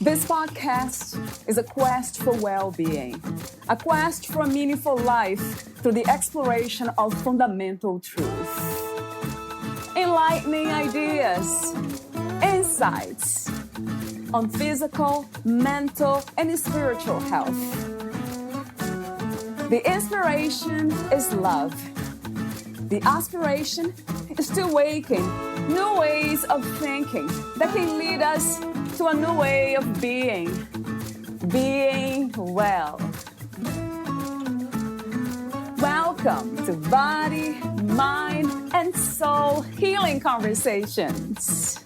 This podcast is a quest for well-being, a quest for a meaningful life through the exploration of fundamental truth. Enlightening ideas, insights on physical, mental, and spiritual health. The inspiration is love. The aspiration is to awaken new ways of thinking that can lead us to a new way of being well. Welcome to Body, Mind, and Soul Healing Conversations.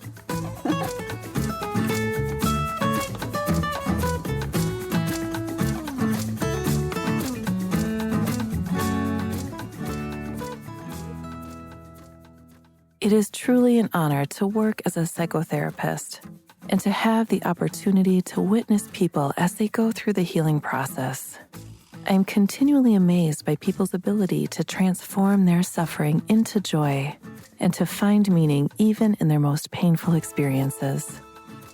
It is truly an honor to work as a psychotherapist and to have the opportunity to witness people as they go through the healing process. I am continually amazed by people's ability to transform their suffering into joy and to find meaning even in their most painful experiences.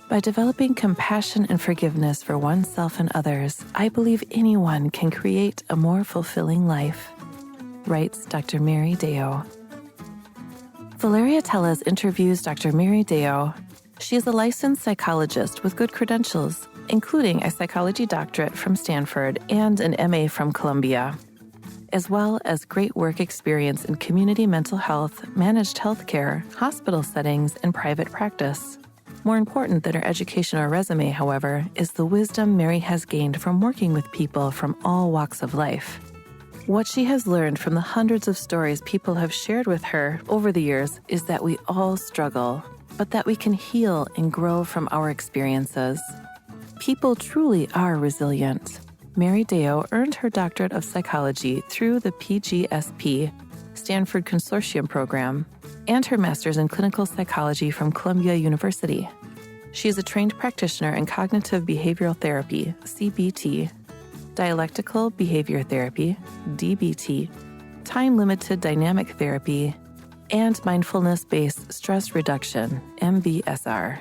By developing compassion and forgiveness for oneself and others, I believe anyone can create a more fulfilling life, writes Dr. Mary Deyo. Valeria Tellez interviews Dr. Mary Deyo. She is a licensed psychologist with good credentials, including a psychology doctorate from Stanford and an MA from Columbia, as well as great work experience in community mental health, managed healthcare, hospital settings, and private practice. More important than her education or resume, however, is the wisdom Mary has gained from working with people from all walks of life. What she has learned from the hundreds of stories people have shared with her over the years is that we all struggle, but that we can heal and grow from our experiences. People truly are resilient. Mary Deyo earned her Doctorate of Psychology through the PGSP-Stanford Consortium Program and her Master's in Clinical Psychology from Columbia University. She is a trained practitioner in Cognitive Behavioral Therapy, CBT, Dialectical Behavior Therapy, DBT, Time-Limited Dynamic Therapy, and Mindfulness-Based Stress Reduction, MBSR.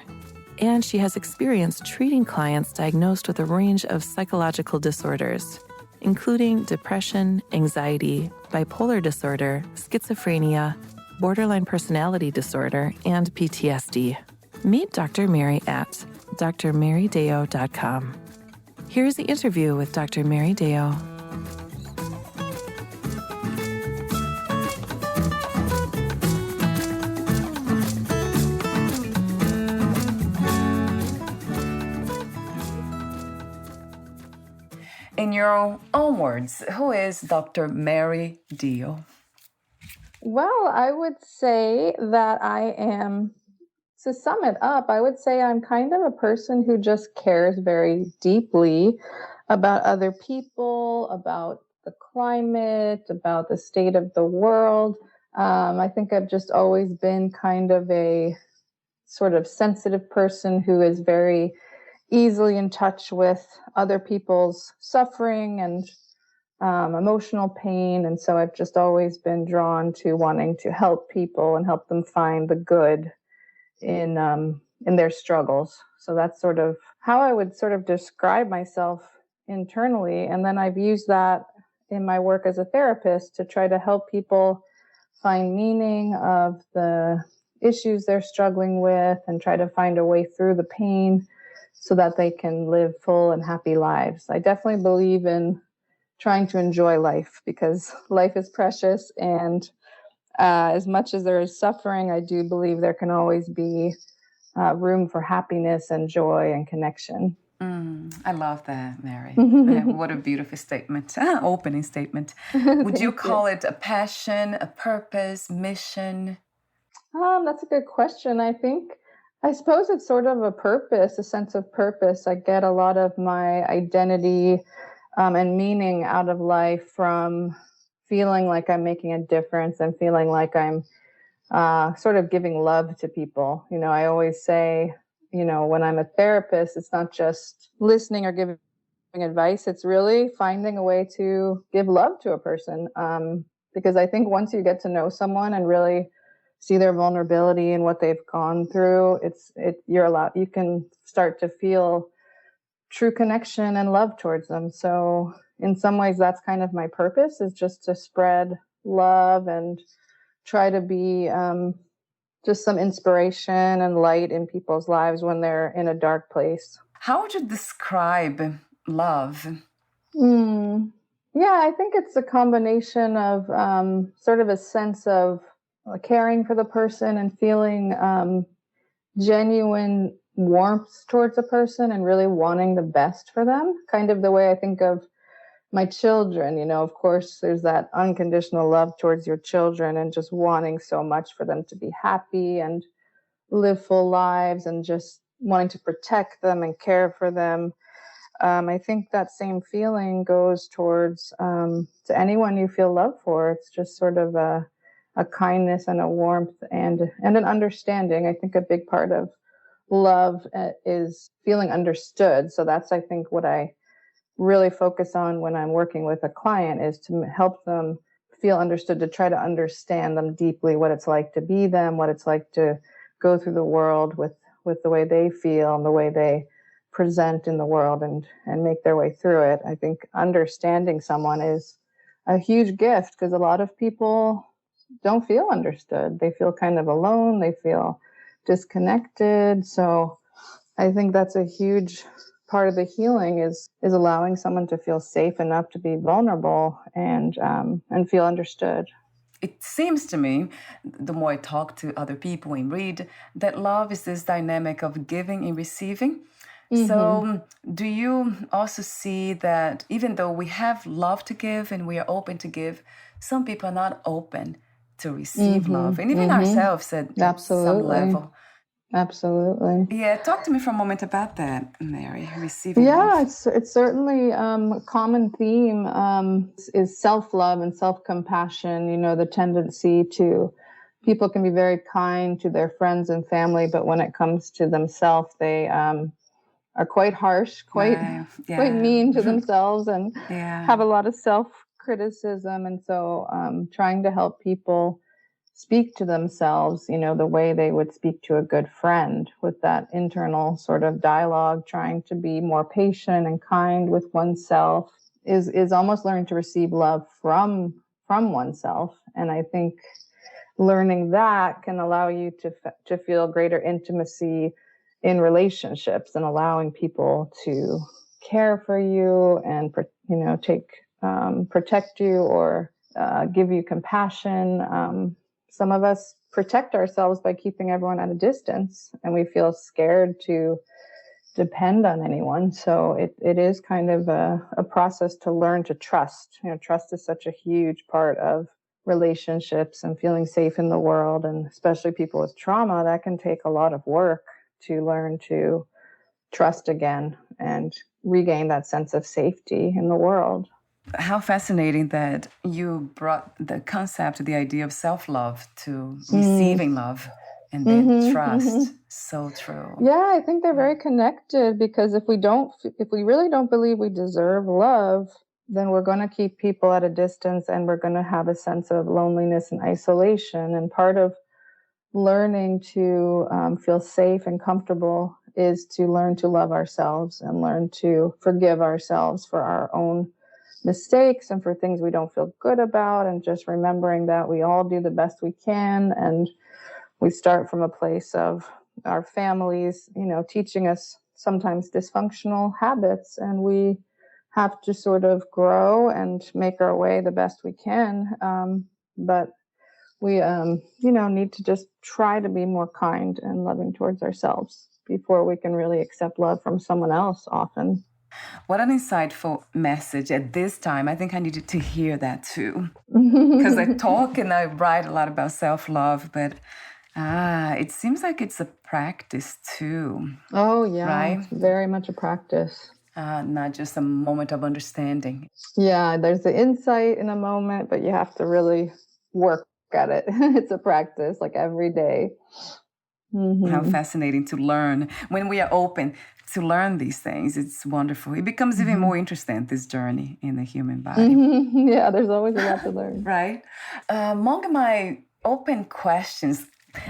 And she has experience treating clients diagnosed with a range of psychological disorders, including depression, anxiety, bipolar disorder, schizophrenia, borderline personality disorder, and PTSD. Meet Dr. Mary at drmarydeyo.com. Here's the interview with Dr. Mary Deyo. In your own words, who is Dr. Mary Deyo? Well, I would say that I am, to sum it up, I would say I'm kind of a person who just cares very deeply about other people, about the climate, about the state of the world. I think I've just always been kind of a sort of sensitive person who is very easily in touch with other people's suffering and emotional pain. And so I've just always been drawn to wanting to help people and help them find the good in their struggles. So that's sort of how I would sort of describe myself internally. And then I've used that in my work as a therapist to try to help people find meaning of the issues they're struggling with and try to find a way through the pain so that they can live full and happy lives. I definitely believe in trying to enjoy life because life is precious, and as much as there is suffering, I do believe there can always be room for happiness and joy and connection. I love that, Mary. What a beautiful statement, opening statement. Would you call it a passion, a purpose, mission? That's a good question. I suppose it's sort of a purpose, a sense of purpose. I get a lot of my identity and meaning out of life from feeling like I'm making a difference and feeling like I'm sort of giving love to people. You know, I always say, you know, when I'm a therapist, it's not just listening or giving advice. It's really finding a way to give love to a person. Because I think once you get to know someone and really see their vulnerability and what they've gone through, you can start to feel true connection and love towards them. So in some ways, that's kind of my purpose, is just to spread love and try to be just some inspiration and light in people's lives when they're in a dark place. How would you describe love? Yeah, I think it's a combination of sort of a sense of caring for the person and feeling genuine warmth towards a person and really wanting the best for them. Kind of the way I think of my children, you know, of course, there's that unconditional love towards your children and just wanting so much for them to be happy and live full lives and just wanting to protect them and care for them. I think that same feeling goes towards to anyone you feel love for. It's just sort of a kindness and a warmth and an understanding. I think a big part of love is feeling understood. So that's, I think, what I really focus on when I'm working with a client, is to help them feel understood, to try to understand them deeply, what it's like to be them, what it's like to go through the world with the way they feel and the way they present in the world and make their way through it. I think understanding someone is a huge gift, because a lot of people don't feel understood. They feel kind of alone. They feel disconnected. So I think that's a huge part of the healing is allowing someone to feel safe enough to be vulnerable and feel understood. It seems to me, the more I talk to other people and read, that love is this dynamic of giving and receiving. Mm-hmm. So do you also see that even though we have love to give and we are open to give, some people are not open to receive love, and even ourselves at some level? Absolutely. Yeah, talk to me for a moment about that, Mary, receiving love. It's certainly a common theme is self-love and self-compassion. You know, the tendency to, people can be very kind to their friends and family, but when it comes to themselves, they are quite harsh, quite mean to themselves and have a lot of self-criticism. And so trying to help people speak to themselves, you know, the way they would speak to a good friend, with that internal sort of dialogue, trying to be more patient and kind with oneself, is almost learning to receive love from oneself. And I think learning that can allow you to feel greater intimacy in relationships, and allowing people to care for you and, you know, protect you or give you compassion. Some of us protect ourselves by keeping everyone at a distance, and we feel scared to depend on anyone. So it is kind of a process to learn to trust. You know, trust is such a huge part of relationships and feeling safe in the world, and especially people with trauma, that can take a lot of work to learn to trust again and regain that sense of safety in the world. How fascinating that you brought the concept, the idea of self-love to receiving love and then trust. So true. Yeah, I think they're very connected, because if we really don't believe we deserve love, then we're going to keep people at a distance, and we're going to have a sense of loneliness and isolation. And part of learning to feel safe and comfortable is to learn to love ourselves and learn to forgive ourselves for our own mistakes and for things we don't feel good about, and just remembering that we all do the best we can, and we start from a place of our families, you know, teaching us sometimes dysfunctional habits, and we have to sort of grow and make our way the best we can. But we, you know, need to just try to be more kind and loving towards ourselves before we can really accept love from someone else often. What an insightful message at this time. I think I needed to hear that too. Because I talk and I write a lot about self-love, but it seems like it's a practice too. Oh, yeah. Right? It's very much a practice. Not just a moment of understanding. Yeah, there's the insight in a moment, but you have to really work at it. It's a practice, like every day. How fascinating to learn. When we are open to learn these things, it's wonderful. It becomes even more interesting, this journey in the human body. Yeah, there's always a lot to learn. Right. Among my open questions,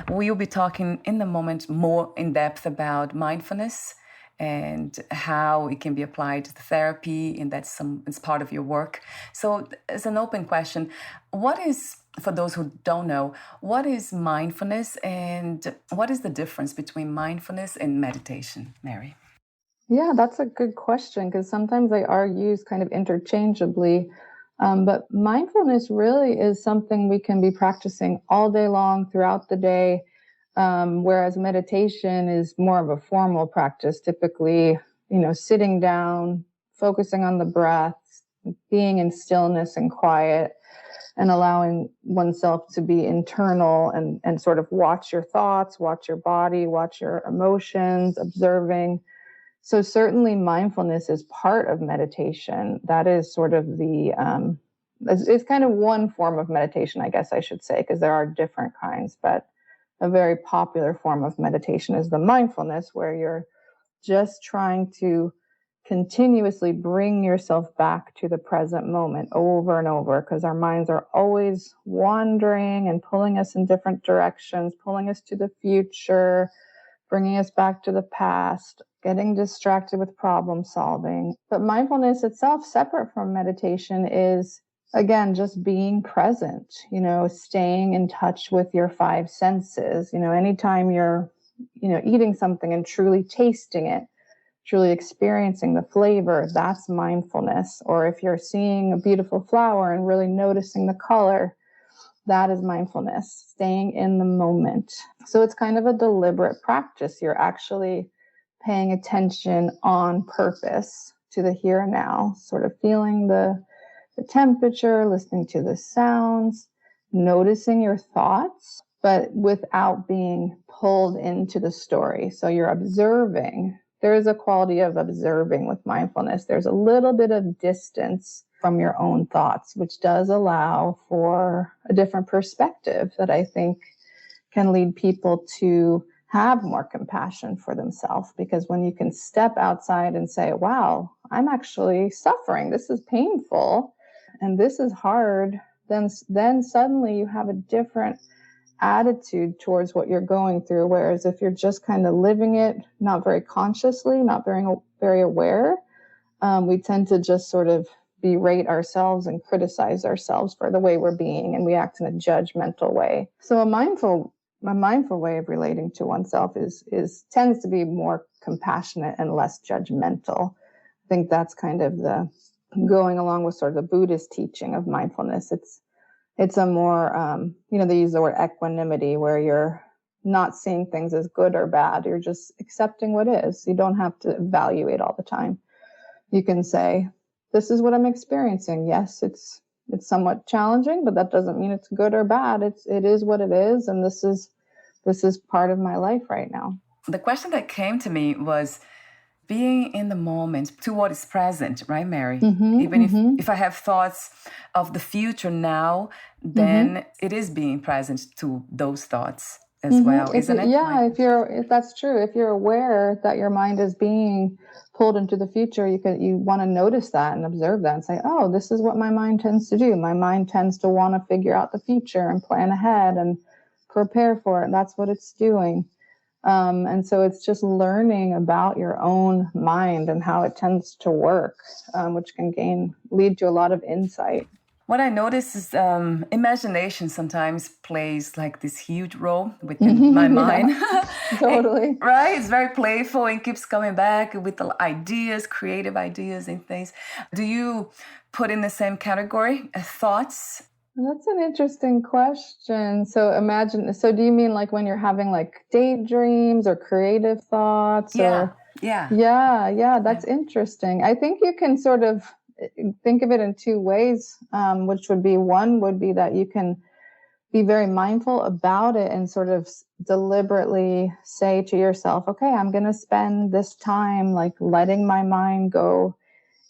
we'll be talking in the moment more in depth about mindfulness and how it can be applied to therapy, and it's part of your work. So as an open question, for those who don't know, what is mindfulness and what is the difference between mindfulness and meditation, Mary? Yeah, that's a good question because sometimes they are used kind of interchangeably. But mindfulness really is something we can be practicing all day long throughout the day, whereas meditation is more of a formal practice, typically, sitting down, focusing on the breath, being in stillness and quiet, and allowing oneself to be internal and sort of watch your thoughts, watch your body, watch your emotions, observing. So certainly mindfulness is part of meditation. That is sort of it's kind of one form of meditation, I guess I should say, because there are different kinds, but a very popular form of meditation is the mindfulness, where you're just trying to continuously bring yourself back to the present moment over and over, because our minds are always wandering and pulling us in different directions, pulling us to the future, bringing us back to the past, getting distracted with problem solving. But mindfulness itself, separate from meditation, is, again, just being present, staying in touch with your five senses. Anytime you're, eating something and truly tasting it, truly experiencing the flavor, that's mindfulness. Or if you're seeing a beautiful flower and really noticing the color, that is mindfulness, staying in the moment. So it's kind of a deliberate practice. You're actually paying attention on purpose to the here and now, sort of feeling the temperature, listening to the sounds, noticing your thoughts, but without being pulled into the story. So you're observing. There is a quality of observing with mindfulness. There's a little bit of distance from your own thoughts, which does allow for a different perspective that I think can lead people to have more compassion for themselves. Because when you can step outside and say, wow, I'm actually suffering, this is painful, and this is hard, then suddenly you have a different attitude towards what you're going through. Whereas if you're just kind of living it, not very consciously, not very aware, we tend to just sort of berate ourselves and criticize ourselves for the way we're being, and we act in a judgmental way. So a mindful way of relating to oneself tends to be more compassionate and less judgmental. I think that's kind of the going along with sort of the Buddhist teaching of mindfulness. It's a more, they use the word equanimity, where you're not seeing things as good or bad. You're just accepting what is. You don't have to evaluate all the time. You can say, this is what I'm experiencing. Yes, it's somewhat challenging, but that doesn't mean it's good or bad. It is what it is, and this is part of my life right now. The question that came to me was being in the moment to what is present, right, Mary? Even if I have thoughts of the future now, then it is being present to those thoughts as well, isn't it? Yeah, if that's true, if you're aware that your mind is being pulled into the future, you want to notice that and observe that and say, oh, this is what my mind tends to do. My mind tends to want to figure out the future and plan ahead and prepare for it. That's what it's doing. And so it's just learning about your own mind and how it tends to work, which can lead to a lot of insight. What I notice is imagination sometimes plays like this huge role within my mind. Totally. Right? It's very playful and keeps coming back with the ideas, creative ideas and things. Do you put in the same category thoughts? That's an interesting question. So do you mean like when you're having like daydreams or creative thoughts? Yeah. Yeah, that's interesting. I think you can sort of think of it in two ways, which would be, one would be that you can be very mindful about it and sort of deliberately say to yourself, okay, I'm going to spend this time like letting my mind go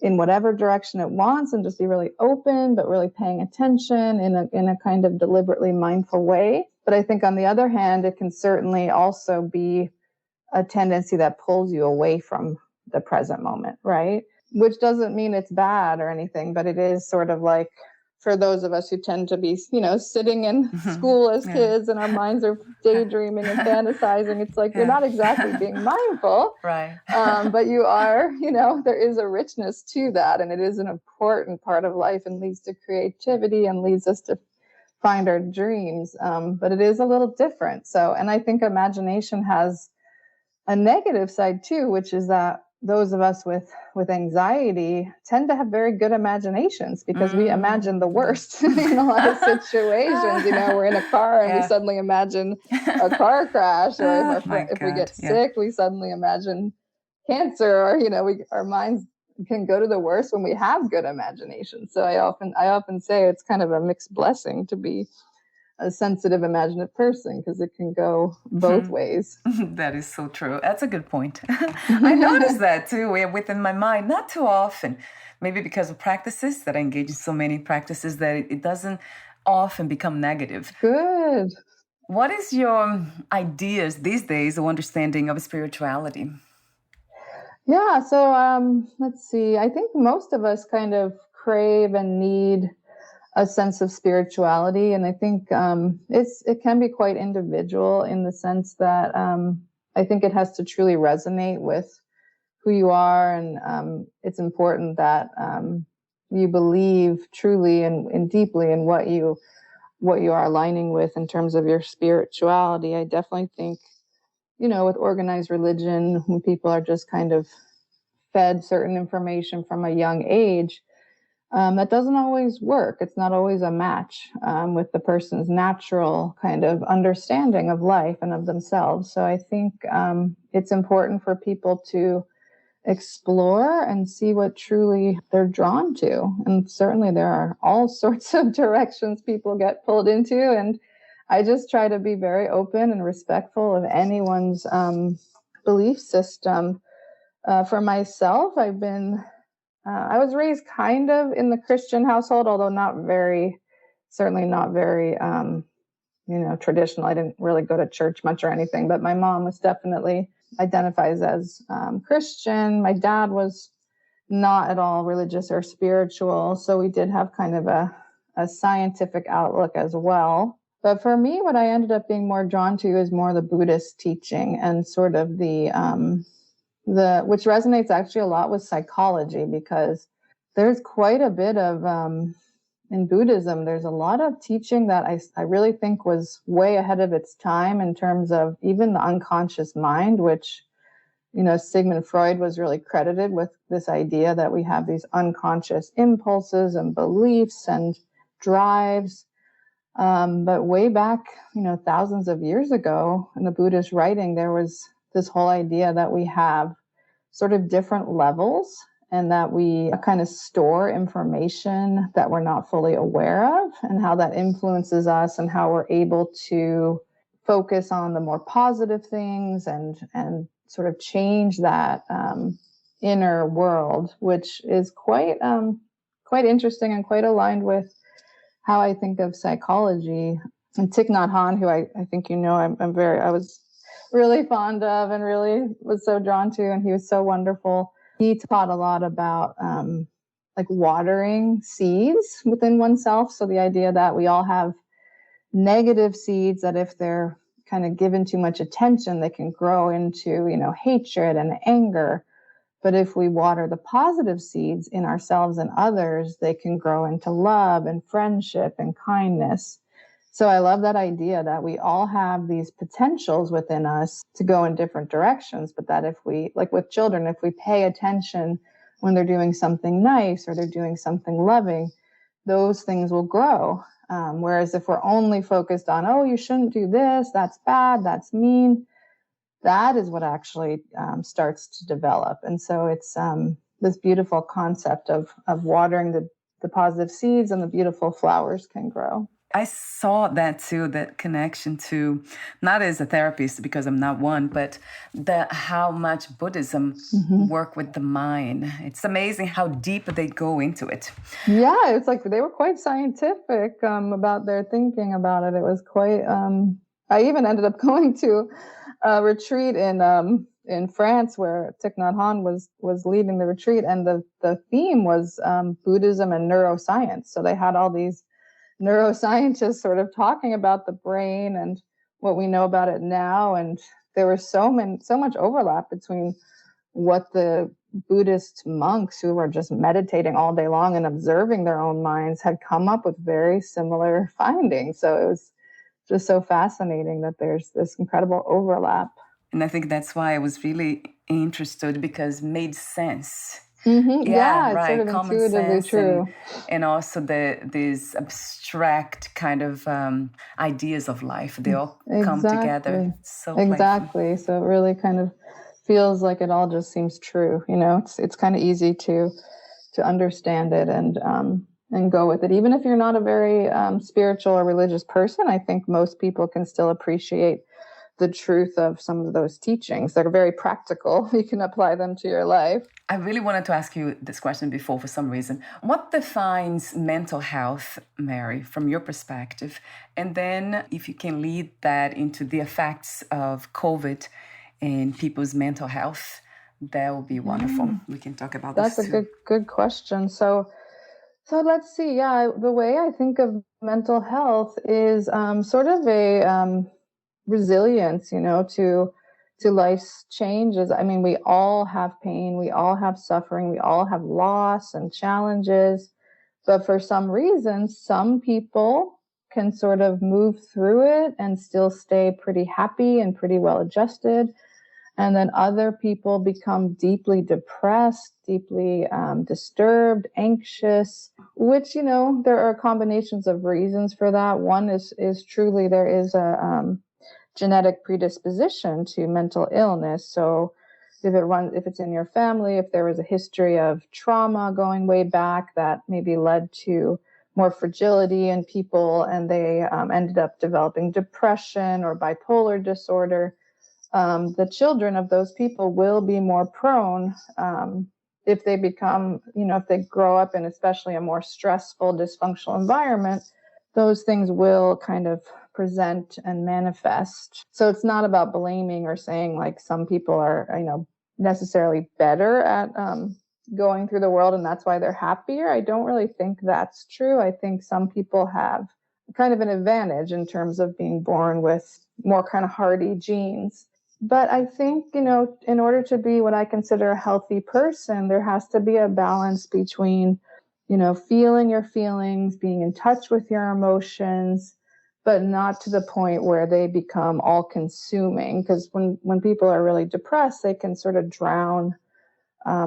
in whatever direction it wants and just be really open, but really paying attention in a kind of deliberately mindful way. But I think on the other hand, it can certainly also be a tendency that pulls you away from the present moment, right? Which doesn't mean it's bad or anything, but it is sort of like for those of us who tend to be, sitting in school as kids and our minds are daydreaming and fantasizing, it's like you're not exactly being mindful. Right. But you are, there is a richness to that. And it is an important part of life and leads to creativity and leads us to find our dreams. But it is a little different. So, and I think imagination has a negative side too, which is that those of us with anxiety tend to have very good imaginations because we imagine the worst in a lot of situations. We're in a car and we suddenly imagine a car crash, or if we get sick, we suddenly imagine cancer, or our minds can go to the worst when we have good imagination. So I often say it's kind of a mixed blessing to be a sensitive, imaginative person, because it can go both ways. That is so true. That's a good point. I noticed that too within my mind, not too often, maybe because of practices that I engage in so many practices that it doesn't often become negative. Good. What is your ideas these days of understanding of spirituality? Yeah, so let's see. I think most of us kind of crave and need a sense of spirituality. And I think it can be quite individual in the sense that I think it has to truly resonate with who you are. And it's important that you believe truly and deeply in what you are aligning with in terms of your spirituality. I definitely think, with organized religion, when people are just kind of fed certain information from a young age, that doesn't always work. It's not always a match with the person's natural kind of understanding of life and of themselves. So I think it's important for people to explore and see what truly they're drawn to. And certainly there are all sorts of directions people get pulled into. And I just try to be very open and respectful of anyone's belief system. For myself, I was raised kind of in the Christian household, although certainly not very, traditional. I didn't really go to church much or anything, but my mom was definitely identifies as Christian. My dad was not at all religious or spiritual. So we did have kind of a scientific outlook as well. But for me, what I ended up being more drawn to is more the Buddhist teaching and sort of which resonates actually a lot with psychology, because there's quite a bit of, in Buddhism, there's a lot of teaching that I really think was way ahead of its time in terms of even the unconscious mind, which, Sigmund Freud was really credited with this idea that we have these unconscious impulses and beliefs and drives. But way back, thousands of years ago in the Buddhist writing, there was this whole idea that we have sort of different levels and that we kind of store information that we're not fully aware of, and how that influences us and how we're able to focus on the more positive things and sort of change that inner world, which is quite interesting and quite aligned with how I think of psychology. And Thich Nhat Hanh, who I think I was really fond of and really was so drawn to, and he was so wonderful. He taught a lot about like watering seeds within oneself. So the idea that we all have negative seeds that if they're kind of given too much attention, they can grow into, hatred and anger. But if we water the positive seeds in ourselves and others, they can grow into love and friendship and kindness. So I love that idea that we all have these potentials within us to go in different directions, but that if we, like with children, if we pay attention when they're doing something nice or they're doing something loving, those things will grow. Whereas if we're only focused on, oh, you shouldn't do this, that's bad, that's mean, that is what actually starts to develop. And so it's this beautiful concept of watering the positive seeds, and the beautiful flowers can grow. I saw that too, that connection to, not as a therapist because I'm not one, but how much Buddhism work with the mind. It's amazing how deep they go into it. Yeah, it's like they were quite scientific about their thinking about it. It was quite, I even ended up going to a retreat in in France where Thich Nhat Hanh was leading the retreat, and the theme was Buddhism and neuroscience. So they had all these neuroscientists sort of talking about the brain and what we know about it now, and there was so much overlap between what the Buddhist monks who were just meditating all day long and observing their own minds had come up with very similar findings. So it was just so fascinating that there's this incredible overlap. And I think that's why I was really interested, because it made sense. Mm-hmm. Yeah, It's right. sort of Common intuitively sense true. and also these abstract kind of ideas of life. They all come together. Exactly. It's so playful. Exactly. So it really kind of feels like it all just seems true. You know, it's kind of easy to understand it and go with it. Even if you're not a very spiritual or religious person, I think most people can still appreciate the truth of some of those teachings. They're very practical. You can apply them to your life. I really wanted to ask you this question before for some reason. What defines mental health, Mary, from your perspective? And then if you can lead that into the effects of COVID in people's mental health, that would be wonderful. We can talk about That's this too. That's a good question. So let's see. Yeah, the way I think of mental health is sort of a resilience, you know, to life's changes. I mean, we all have pain, we all have suffering, we all have loss and challenges, but for some reason, some people can sort of move through it and still stay pretty happy and pretty well adjusted. And then other people become deeply depressed, deeply disturbed, anxious, which, you know, there are combinations of reasons for that. One is truly there is a genetic predisposition to mental illness. So if it's in your family, if there was a history of trauma going way back that maybe led to more fragility in people, and they ended up developing depression or bipolar disorder, the children of those people will be more prone if they become, you know, if they grow up in especially a more stressful, dysfunctional environment, those things will kind of present and manifest. So it's not about blaming or saying like some people are, you know, necessarily better at going through the world and that's why they're happier. I don't really think that's true. I think some people have kind of an advantage in terms of being born with more kind of hardy genes. But I think, you know, in order to be what I consider a healthy person, there has to be a balance between, you know, feeling your feelings, being in touch with your emotions, but not to the point where they become all consuming. Because when people are really depressed, they can sort of drown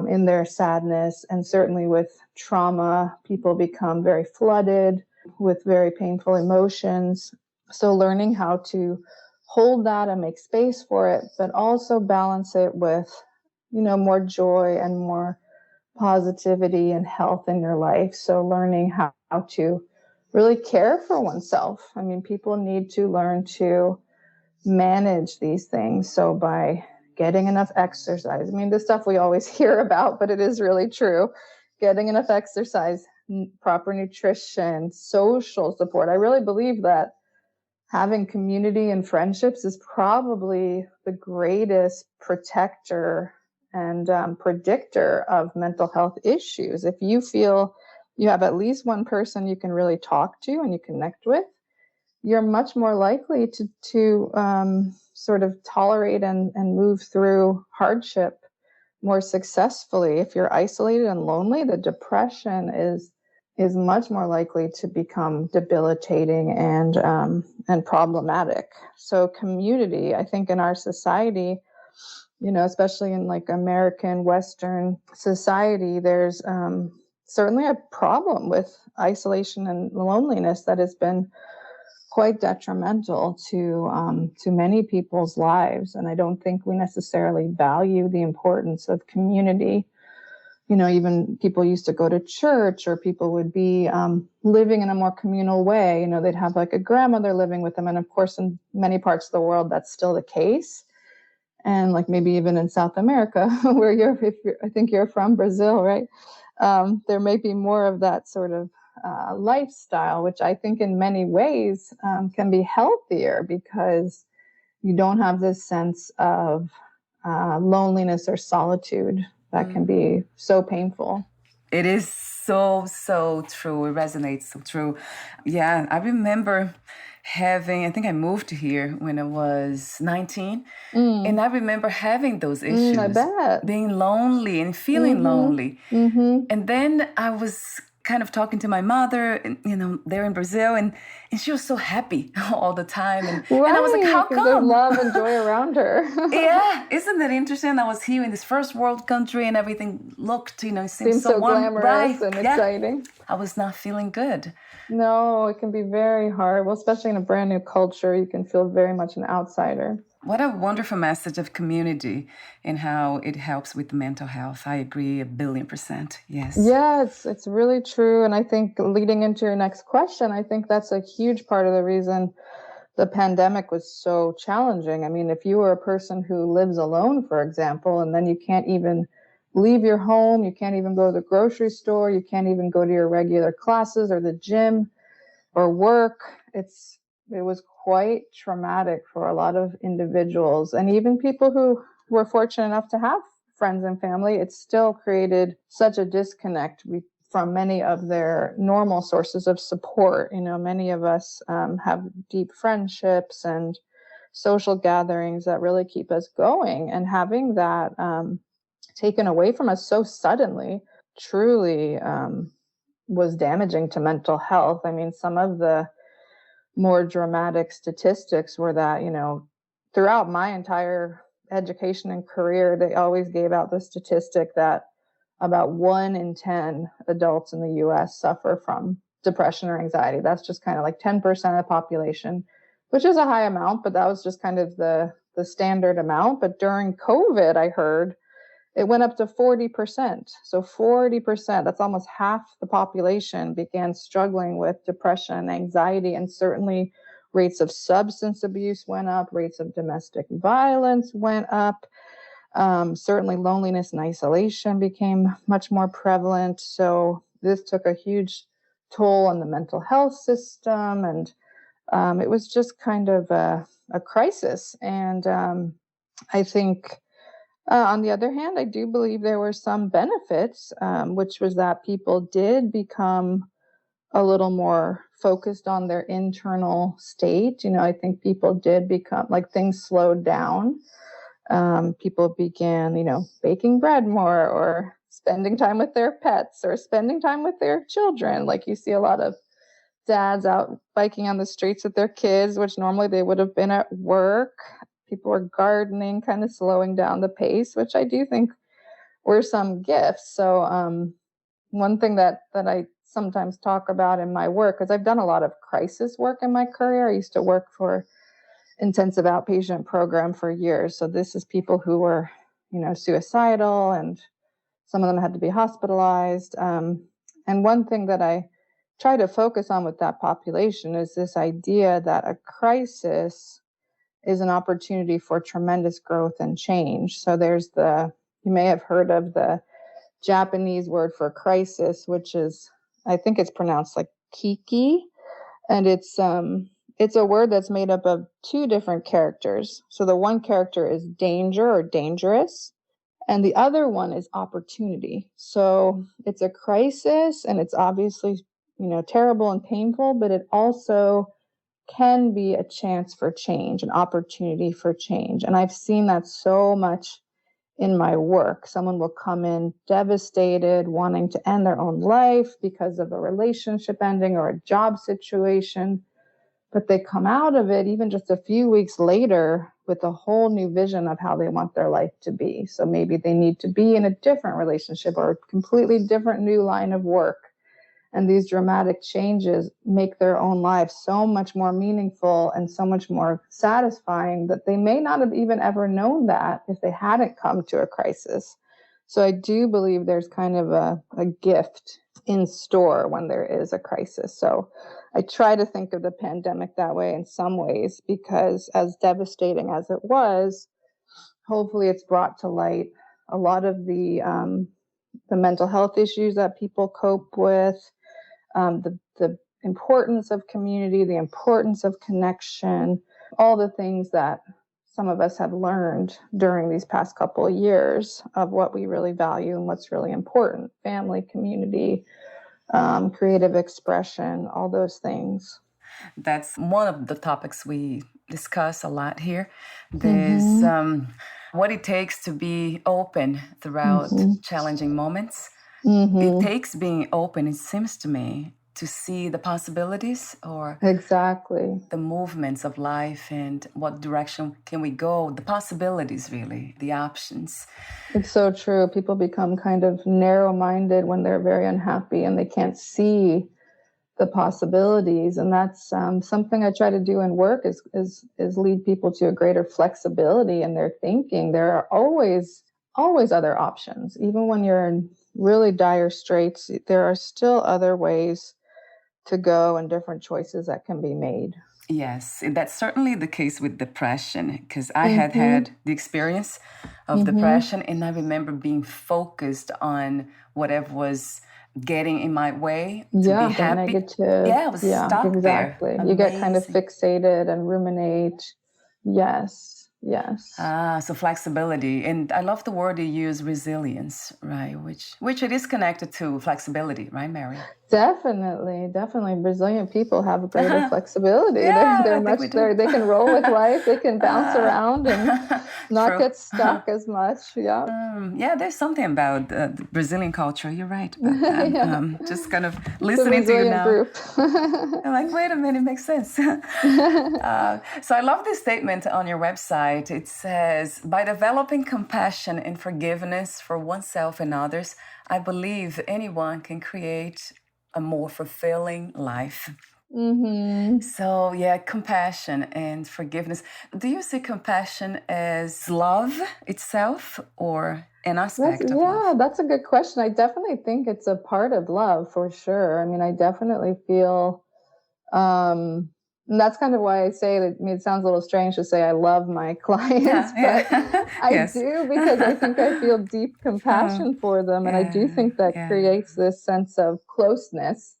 in their sadness. And certainly with trauma, people become very flooded with very painful emotions. So learning how to hold that and make space for it, but also balance it with, you know, more joy and more positivity and health in your life. So learning how to really care for oneself. I mean, people need to learn to manage these things. So by getting enough exercise, I mean, this stuff we always hear about, but it is really true. Getting enough exercise, proper nutrition, social support. I really believe that having community and friendships is probably the greatest protector and predictor of mental health issues. If you feel you have at least one person you can really talk to and you connect with, you're much more likely to sort of tolerate and move through hardship more successfully. If you're isolated and lonely, the depression is much more likely to become debilitating and problematic. So community, I think in our society, you know, especially in like American Western society, there's certainly a problem with isolation and loneliness that has been quite detrimental to many people's lives. And I don't think we necessarily value the importance of community. You know, even people used to go to church, or people would be living in a more communal way. You know, they'd have like a grandmother living with them. And of course, in many parts of the world, that's still the case. And like maybe even in South America, where I think you're from, Brazil, right? There may be more of that sort of lifestyle, which I think in many ways can be healthier, because you don't have this sense of loneliness or solitude that can be so painful. It is so true. It resonates so true. Yeah, I remember I think I moved here when I was 19. And I remember having those issues, I bet. being lonely and feeling lonely. And then I was kind of talking to my mother, and, there in Brazil, and she was so happy all the time. And I was like, how come? There's love and joy around her. Yeah, isn't that interesting? I was here in this first world country and everything looked, seemed so warm, glamorous bright, and exciting. I was not feeling good. No, it can be very hard. Well, especially in a brand new culture, you can feel very much an outsider. What a wonderful message of community and how it helps with mental health. I agree 1,000,000,000%. Yes. Yeah, it's really true. And I think leading into your next question, I think that's a huge part of the reason the pandemic was so challenging. I mean, if you were a person who lives alone, for example, and then you can't even leave your home, you can't even go to the grocery store, you can't even go to your regular classes or the gym or work, it was quite traumatic for a lot of individuals. And even people who were fortunate enough to have friends and family, it still created such a disconnect from many of their normal sources of support. Many of us have deep friendships and social gatherings that really keep us going. And having that taken away from us so suddenly truly was damaging to mental health. I mean, some of the more dramatic statistics were that, throughout my entire education and career, they always gave out the statistic that about 1 in 10 adults in the US suffer from depression or anxiety. That's just kind of like 10% of the population, which is a high amount, but that was just kind of the standard amount. But during COVID, I heard it went up to 40%. So 40%, that's almost half the population, began struggling with depression and anxiety. And certainly rates of substance abuse went up, rates of domestic violence went up. Certainly loneliness and isolation became much more prevalent. So this took a huge toll on the mental health system. And it was just kind of a crisis. And I think on the other hand, I do believe there were some benefits, which was that people did become a little more focused on their internal state. I think people did become like things slowed down. People began, baking bread more or spending time with their pets or spending time with their children. Like you see a lot of dads out biking on the streets with their kids, which normally they would have been at work. People were gardening, kind of slowing down the pace, which I do think were some gifts. So one thing that I sometimes talk about in my work, because I've done a lot of crisis work in my career. I used to work for intensive outpatient program for years. So this is people who were, suicidal, and some of them had to be hospitalized. And one thing that I try to focus on with that population is this idea that a crisis is an opportunity for tremendous growth and change. So you may have heard of the Japanese word for crisis, which is, I think it's pronounced like kiki. And it's a word that's made up of 2 different characters. So the one character is danger or dangerous, and the other one is opportunity. So it's a crisis, and it's obviously, terrible and painful, but it also can be a chance for change, an opportunity for change. And I've seen that so much in my work. Someone will come in devastated, wanting to end their own life because of a relationship ending or a job situation, but they come out of it even just a few weeks later with a whole new vision of how they want their life to be. So maybe they need to be in a different relationship or a completely different new line of work. And these dramatic changes make their own lives so much more meaningful and so much more satisfying that they may not have even ever known that if they hadn't come to a crisis. So I do believe there's kind of a gift in store when there is a crisis. So I try to think of the pandemic that way in some ways, because as devastating as it was, hopefully it's brought to light a lot of the mental health issues that people cope with, the importance of community, the importance of connection, all the things that some of us have learned during these past couple of years of what we really value and what's really important: family, community, creative expression, all those things. That's one of the topics we discuss a lot here. There's Mm-hmm. what it takes to be open throughout Mm-hmm. challenging moments. It Mm-hmm. takes being open, it seems to me, to see the possibilities or Exactly. the movements of life and what direction can we go, the possibilities, really, the options. It's so true. People become kind of narrow-minded when they're very unhappy and they can't see the possibilities. And that's something I try to do in work is lead people to a greater flexibility in their thinking. There are always other options. Even when you're in really dire straits, there are still other ways to go and different choices that can be made. Yes, and that's certainly the case with depression, because I had Mm-hmm. the experience of Mm-hmm. depression, and I remember being focused on whatever was getting in my way to be Yeah, the happy. negative. Yeah, I was Yeah, stuck there. exactly. You get kind of Amazing. fixated and ruminate. Yes, yes. So flexibility, and I love the word you use, resilience, right? Which it is connected to flexibility, right, Mary? Definitely, definitely. Resilient people have greater flexibility. Yeah, They're I think much we do. there. They can roll with life. They can bounce around and not True. get stuck as much. Yeah. Yeah, there's something about the Brazilian culture. You're right about that. Yeah. Just kind of It's a listening to you resilient now. group. I'm like, wait a minute, it makes sense. So I love this statement on your website. It says, by developing compassion and forgiveness for oneself and others, I believe anyone can create a more fulfilling life. Mm-hmm. So, yeah, compassion and forgiveness. Do you see compassion as love itself or an aspect of love? That's a good question. I definitely think it's a part of love for sure. I mean, I definitely feel Um, and that's kind of why I say that. I mean, it sounds a little strange to say I love my Yeah, clients, but yeah. I Yes. do because I think I feel deep Oh, compassion for them. And I do yeah, think that yeah. creates this sense of closeness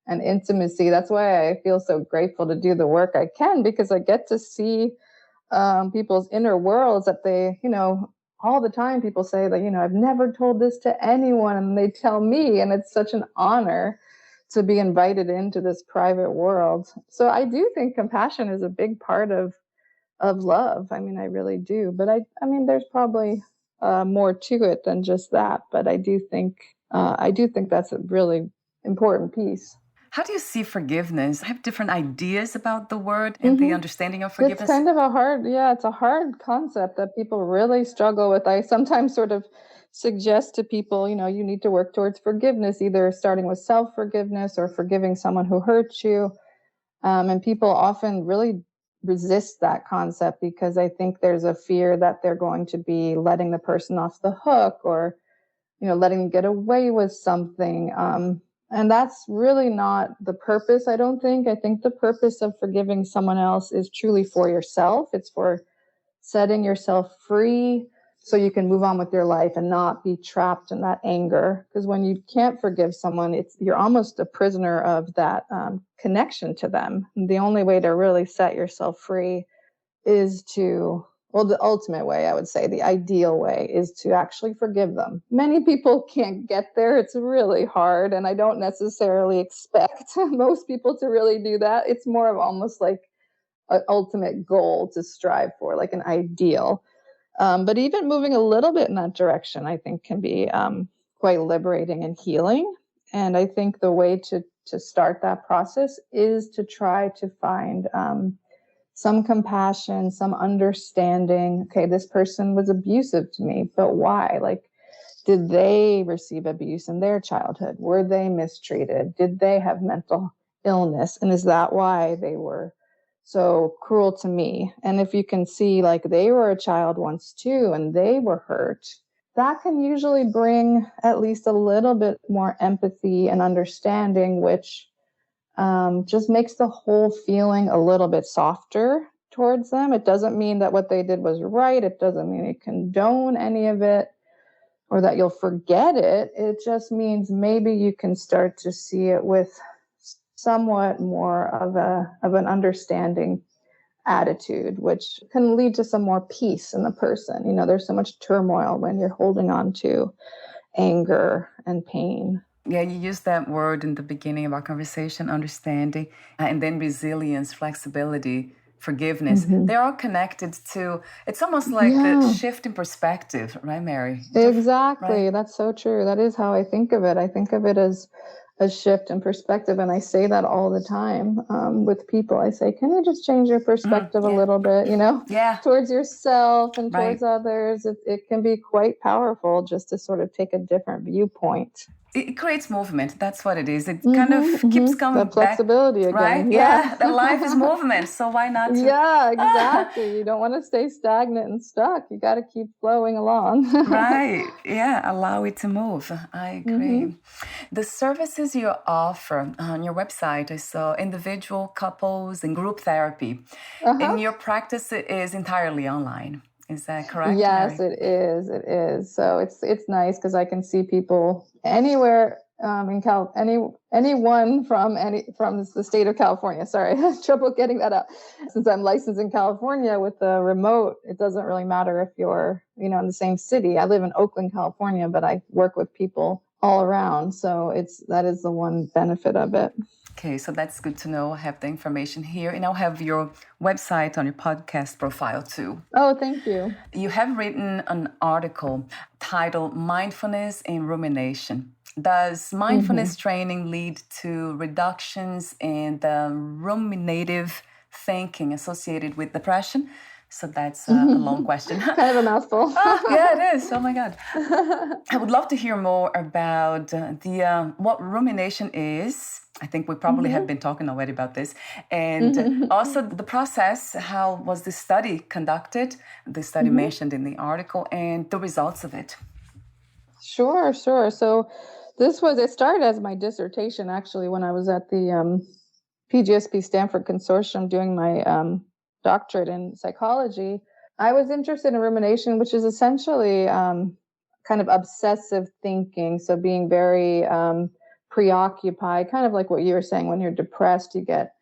and intimacy. That's why I feel so grateful to do the work I can, because I get to see people's inner worlds that they, all the time people say that, I've never told this to anyone. And they tell me, and it's such an honor to be invited into this private world. So I do think compassion is a big part of love. I mean, I really do. But I mean, there's probably more to it than just that. But I do think that's a really important piece. How do you see forgiveness? I have different ideas about the word and the Hmm. understanding of It's forgiveness. kind of it's a hard concept that people really struggle with. I sometimes sort of suggest to people, you need to work towards forgiveness, either starting with self forgiveness or forgiving someone who hurt you. And people often really resist that concept because I think there's a fear that they're going to be letting the person off the hook, or letting them get away with something. And that's really not the purpose, I don't think. I think the purpose of forgiving someone else is truly for yourself. It's for setting yourself free so you can move on with your life and not be trapped in that anger. Because when you can't forgive someone, you're almost a prisoner of that connection to them. And the only way to really set yourself free is the ultimate way, I would say, the ideal way, is to actually forgive them. Many people can't get there. It's really hard. And I don't necessarily expect most people to really do that. It's more of almost like an ultimate goal to strive for, like an ideal. But even moving a little bit in that direction, I think, can be quite liberating and healing. And I think the way to start that process is to try to find some compassion, some understanding. Okay, this person was abusive to me, but why? Like, did they receive abuse in their childhood? Were they mistreated? Did they have mental illness? And is that why they were so cruel to me? And if you can see, like, they were a child once too, and they were hurt, that can usually bring at least a little bit more empathy and understanding, which just makes the whole feeling a little bit softer towards them. It doesn't mean that what they did was right. It doesn't mean you condone any of it or that you'll forget it. It just means maybe you can start to see it with somewhat more of an understanding attitude, which can lead to some more peace in the person. There's so much turmoil when you're holding on to anger and pain. Yeah, you used that word in the beginning of our conversation, understanding, and then resilience, flexibility, forgiveness. They're all connected to, it's almost like a shift in perspective, right, Mary? Exactly. Right. That's so true. That is how I think of it. I think of it as a shift in perspective. And I say that all the time with people. I say, can you just change your perspective a little bit, Yeah. towards yourself and Right. towards others? It can be quite powerful just to sort of take a different viewpoint. It creates movement. That's what it is. It kind of keeps coming That flexibility back, right? again. Yeah, that life is movement. So why not? Yeah, exactly. You don't want to stay stagnant and stuck. You got to keep flowing along. Right. Yeah, allow it to move. I agree. The services you offer on your website, I saw individual, couples, and group therapy. And your practice is entirely online. Is that correct? Yes, Mary? it is. It is. So it's nice because I can see people anywhere in anyone from the state of California. Sorry, I have trouble getting that out. Since I'm licensed in California with the remote, it doesn't really matter if you're in the same city. I live in Oakland, California, but I work with people all around. So that is the one benefit of it. Okay, so that's good to know. I have the information here, and I'll have your website on your podcast profile too. Oh, thank you. You have written an article titled Mindfulness and Rumination. Does mindfulness training lead to reductions in the ruminative thinking associated with depression? So that's a long question. Kind of a mouthful. Yeah, it is. Oh my God. I would love to hear more about what rumination is. I think we probably have been talking already about this. And also the process, how was the study conducted, the study mentioned in the article, and the results of it. Sure. So it started as my dissertation, actually, when I was at the PGSP-Stanford Consortium doing my doctorate in psychology. I was interested in rumination, which is essentially kind of obsessive thinking. So being very preoccupied, kind of like what you were saying, when you're depressed, you get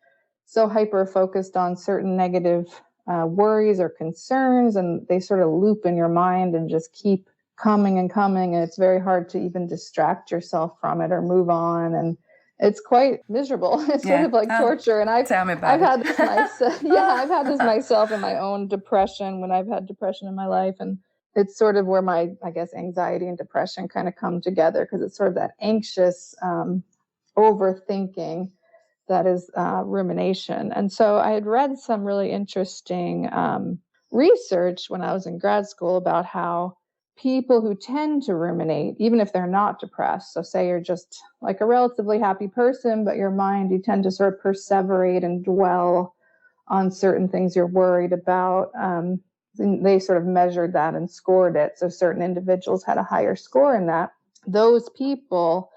so hyper-focused on certain negative worries or concerns, and they sort of loop in your mind and just keep coming and coming, and it's very hard to even distract yourself from it or move on, and it's quite miserable. It's sort of like torture. And I've had this I've had this myself in my own depression, when I've had depression in my life, and it's sort of where my, I guess, anxiety and depression kind of come together, because it's sort of that anxious overthinking that is rumination. And so I had read some really interesting research when I was in grad school about how people who tend to ruminate, even if they're not depressed, so say you're just like a relatively happy person, but your mind, you tend to sort of perseverate and dwell on certain things you're worried about. They sort of measured that and scored it. So certain individuals had a higher score in that. Those people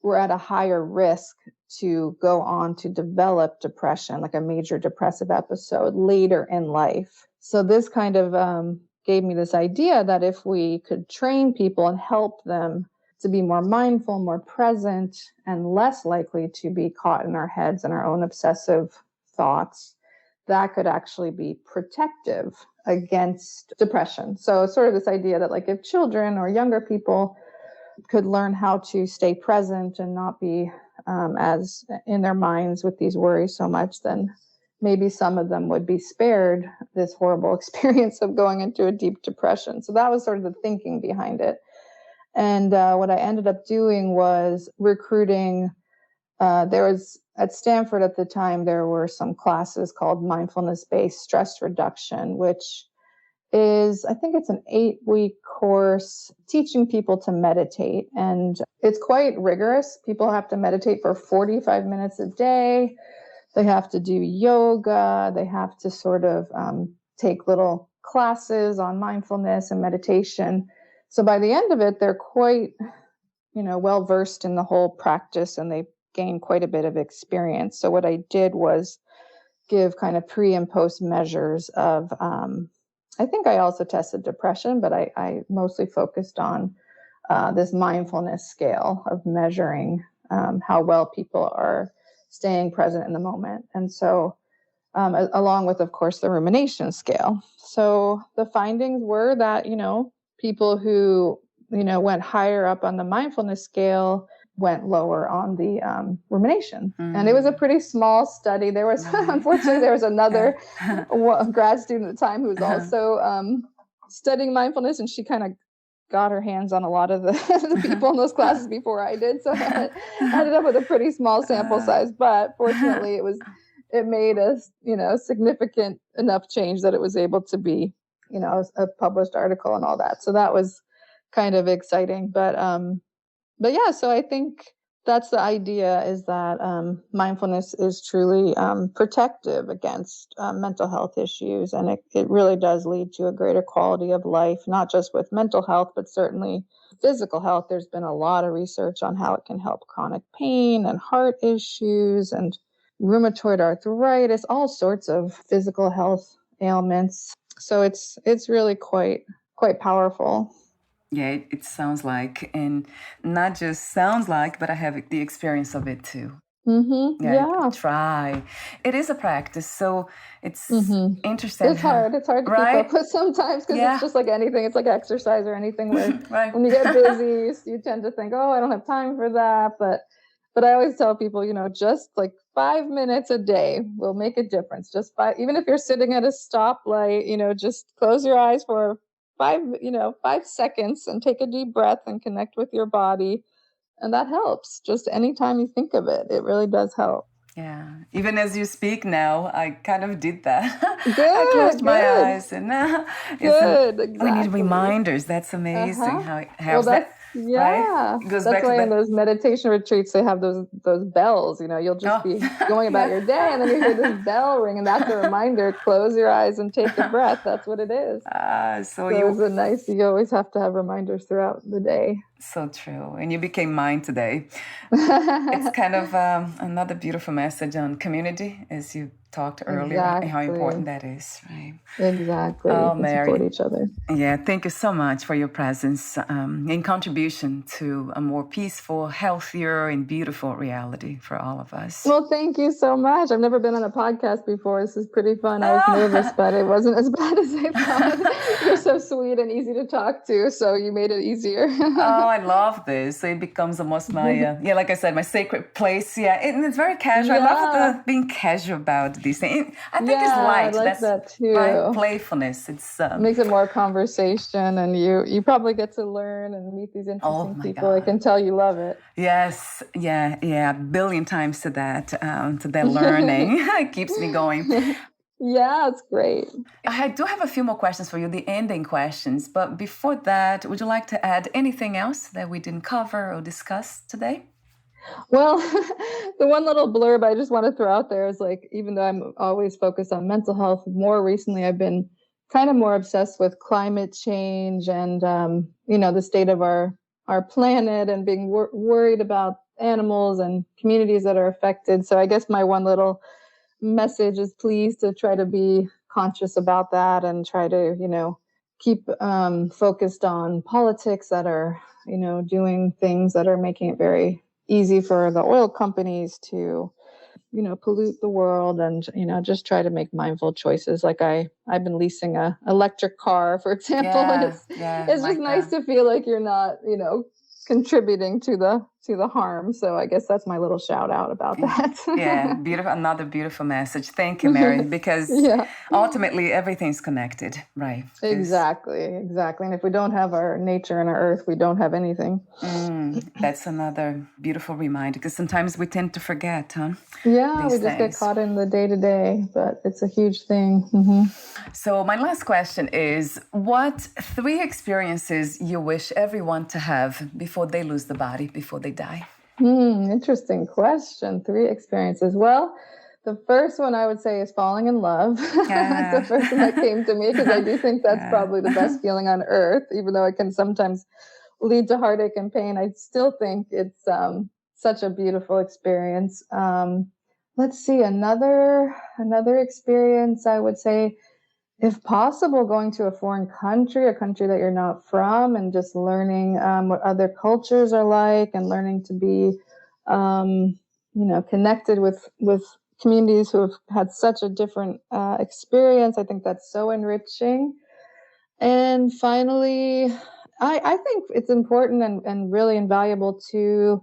were at a higher risk to go on to develop depression, like a major depressive episode later in life. So this kind of gave me this idea that if we could train people and help them to be more mindful, more present, and less likely to be caught in our heads and our own obsessive thoughts, that could actually be protective against depression. So it's sort of this idea that, like, if children or younger people could learn how to stay present and not be as in their minds with these worries so much, then maybe some of them would be spared this horrible experience of going into a deep depression. So that was sort of the thinking behind it. And what I ended up doing was recruiting. There was, at Stanford at the time, there were some classes called Mindfulness-Based Stress Reduction, which is, I think it's an 8-week course teaching people to meditate. And it's quite rigorous. People have to meditate for 45 minutes a day. They have to do yoga. They have to sort of take little classes on mindfulness and meditation. So by the end of it, they're quite, well versed in the whole practice, and they gain quite a bit of experience. So what I did was give kind of pre and post measures of, I think I also tested depression, but I mostly focused on this mindfulness scale of measuring how well people are staying present in the moment. And so along with, of course, the rumination scale. So the findings were that, people who, went higher up on the mindfulness scale went lower on the rumination. And it was a pretty small study. There was, unfortunately, there was another grad student at the time who was also studying mindfulness, and she kind of got her hands on a lot of the people in those classes before I did. So I ended up with a pretty small sample size, but fortunately it made a, significant enough change that it was able to be, a published article and all that. So that was kind of exciting. But yeah, so I think that's the idea, is that mindfulness is truly protective against mental health issues. And it really does lead to a greater quality of life, not just with mental health, but certainly physical health. There's been a lot of research on how it can help chronic pain and heart issues and rheumatoid arthritis, all sorts of physical health ailments. So it's really quite powerful. Yeah, it sounds like, and not just sounds like, but I have the experience of it too. Yeah. Try. It is a practice, so it's interesting. It's hard. It's hard to keep up with sometimes, because it's just like anything. It's like exercise or anything where when you get busy, you tend to think, oh, I don't have time for that. But I always tell people, just like 5 minutes a day will make a difference. Just even if you're sitting at a stoplight, just close your eyes for 5 seconds and take a deep breath and connect with your body. And that helps. Just anytime you think of it, it really does help. Yeah. Even as you speak now, I kind of did that. Good. I closed my eyes and exactly. We need reminders. That's amazing how it helps. Yeah. It goes that's back why to in those meditation retreats, they have those bells, you'll just be going about your day, and then you hear this bell ring, and that's a reminder, close your eyes and take a breath. That's what it is. So you always have to have reminders throughout the day. So true. And you became mine today. It's kind of another beautiful message on community, as you talked earlier, and how important that is, right? Exactly. Oh, we Mary. Support each other. Yeah, thank you so much for your presence and contribution to a more peaceful, healthier, and beautiful reality for all of us. Well, thank you so much. I've never been on a podcast before. This is pretty fun. I was nervous, but it wasn't as bad as I thought. You're so sweet and easy to talk to, so you made it easier. Oh, I love this. So it becomes almost my, like I said, my sacred place. Yeah, and it's very casual. I love being casual about these things. I think it's light. I like that too. Right? Playfulness. It's makes it more conversation, and you probably get to learn and meet these interesting people. God. I can tell you love it. Yes, yeah, a billion times to that learning. It keeps me going. Yeah, it's great. I do have a few more questions for you, the ending questions. But before that, would you like to add anything else that we didn't cover or discuss today? Well, the one little blurb I just want to throw out there is, like, even though I'm always focused on mental health, more recently I've been kind of more obsessed with climate change and, the state of our planet, and being worried about animals and communities that are affected. So I guess my one little message is please to try to be conscious about that, and try to, keep focused on politics that are, doing things that are making it very easy for the oil companies to, pollute the world, and, just try to make mindful choices. Like I've been leasing a electric car, for example, and it's just nice to feel like you're not, contributing to the harm. So I guess that's my little shout out about that. Yeah, beautiful. Another beautiful message. Thank you, Mary, because ultimately everything's connected, right? Exactly. And if we don't have our nature and our earth, we don't have anything. That's another beautiful reminder, because sometimes we tend to forget, huh? Yeah, we just get caught in the day-to-day, but it's a huge thing. So my last question is, what 3 experiences you wish everyone to have before they lose the body, before they die? Interesting question. 3 experiences. Well, the first one I would say is falling in love. That's the first one that came to me, because I do think that's probably the best feeling on earth, even though it can sometimes lead to heartache and pain. I still think it's such a beautiful experience. Let's see, another experience, I would say, if possible, going to a foreign country, a country that you're not from, and just learning what other cultures are like, and learning to be, connected with communities who have had such a different experience. I think that's so enriching. And finally, I think it's important and really invaluable to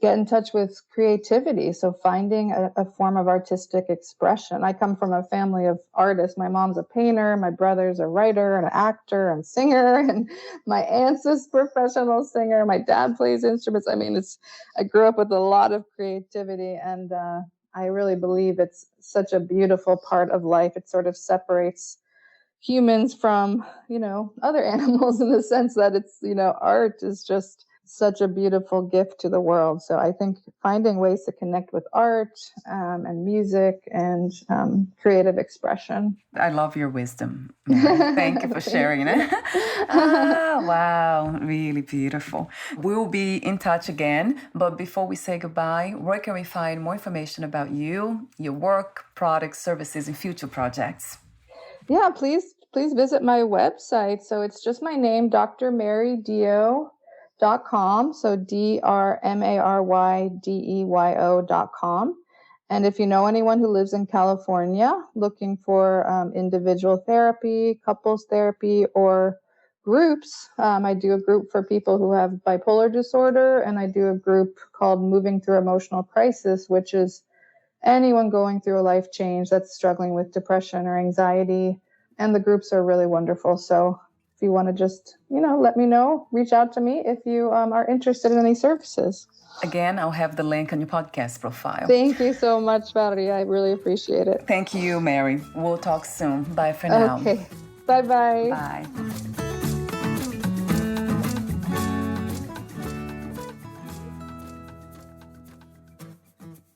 get in touch with creativity. So finding a form of artistic expression. I come from a family of artists. My mom's a painter, my brother's a writer and an actor and singer, and my aunt's a professional singer. My dad plays instruments. I mean, I grew up with a lot of creativity, and I really believe it's such a beautiful part of life. It sort of separates humans from, other animals in the sense that it's, art is just such a beautiful gift to the world. So I think finding ways to connect with art and music and creative expression. I love your wisdom, Mary. Thank you for sharing it. Wow, really beautiful. We'll be in touch again, but before we say goodbye, where can we find more information about you, your work, products, services, and future projects? Yeah, please visit my website. So it's just my name, drmarydeyo.com. So DrMaryDeyo.com. And if you know anyone who lives in California looking for individual therapy, couples therapy, or groups, I do a group for people who have bipolar disorder, and I do a group called Moving Through Emotional Crisis, which is anyone going through a life change that's struggling with depression or anxiety. And the groups are really wonderful. So if you want to just, let me know, reach out to me if you are interested in any services. Again, I'll have the link on your podcast profile. Thank you so much, Valerie. I really appreciate it. Thank you, Mary. We'll talk soon. Bye for now. Okay. Bye-bye. Bye.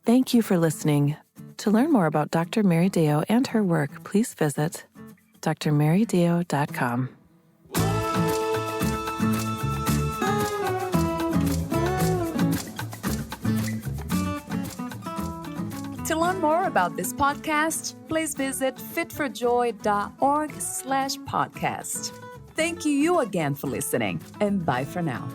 Thank you for listening. To learn more about Dr. Mary Deyo and her work, please visit drmarydeyo.com. To learn more about this podcast, please visit fitforjoy.org/podcast. Thank you again for listening, and bye for now.